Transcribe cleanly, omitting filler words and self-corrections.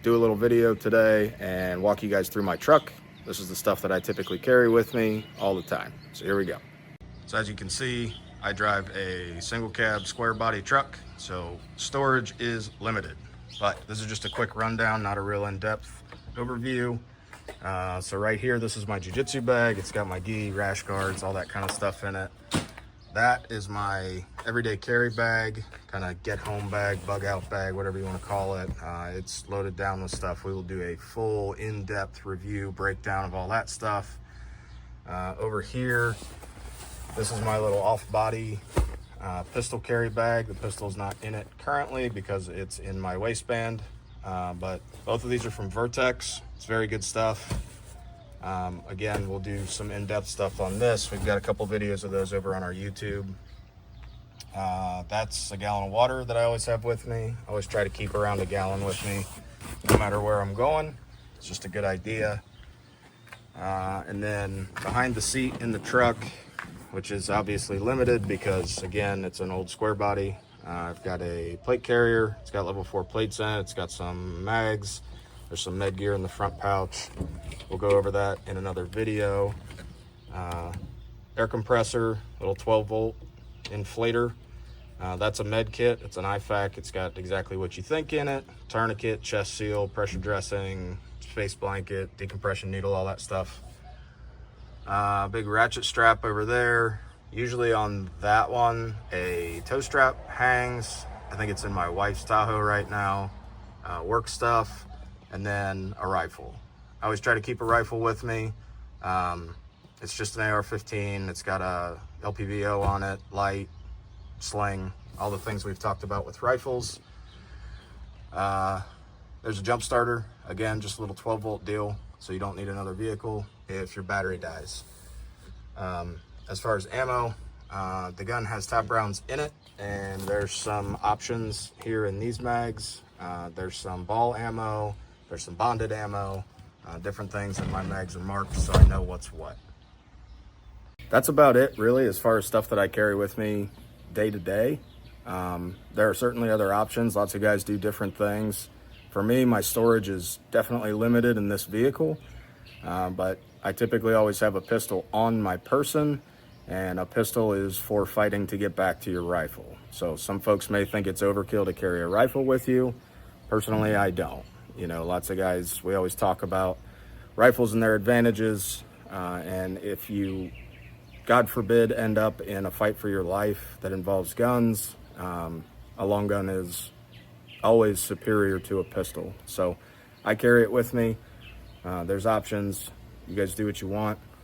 do a little video today and walk you guys through my truck. This is the stuff that I typically carry with me all the time. So here we go. So as you can see, I drive a single cab square body truck, so storage is limited. But this is just a quick rundown, not a real in-depth overview. So right here, this is my jiu-jitsu bag. It's got my gi, rash guards, all that kind of stuff in it. That is my everyday carry bag, kind of get home bag, bug out bag, whatever you want to call it. It's loaded down with stuff. We will do a full in-depth review, breakdown of all that stuff. Over here, this is my little off-body pistol carry bag. The pistol's not in it currently because it's in my waistband, but both of these are from Vertex. It's very good stuff. Again, we'll do some in-depth stuff on this. We've got a couple videos of those over on our YouTube. That's a gallon of water that I always have with me. I always try to keep around a gallon with me no matter where I'm going. It's just a good idea. And then behind the seat in the truck, which is obviously limited because, again, it's an old square body. I've got a plate carrier. It's got level 4 plates in it. It's got some mags. There's some med gear in the front pouch. We'll go over that in another video. Air compressor, little 12 volt inflator. That's a med kit. It's an IFAK. It's got exactly what you think in it. Tourniquet, chest seal, pressure dressing, space blanket, decompression needle, all that stuff. Big ratchet strap over there. Usually on that one, a toe strap hangs. I think it's in my wife's Tahoe right now. Work stuff, and then a rifle. I always try to keep a rifle with me. It's just an AR-15. It's got a LPVO on it, light, sling, all the things we've talked about with rifles. There's a jump starter. Again, just a little 12 volt deal, so you don't need another vehicle if your battery dies. As far as ammo, the gun has top rounds in it, and there's some options here in these mags. There's some ball ammo, there's some bonded ammo, different things, and my mags are marked so I know what's what. That's about it, really, as far as stuff that I carry with me day to day. There are certainly other options. Lots of guys do different things. For me, my storage is definitely limited in this vehicle, but I typically always have a pistol on my person, and a pistol is for fighting to get back to your rifle. So some folks may think it's overkill to carry a rifle with you. Personally, I don't. You know, lots of guys, we always talk about rifles and their advantages, and if you, God forbid, end up in a fight for your life that involves guns, a long gun is always superior to a pistol. So I carry it with me. There's options. You guys do what you want.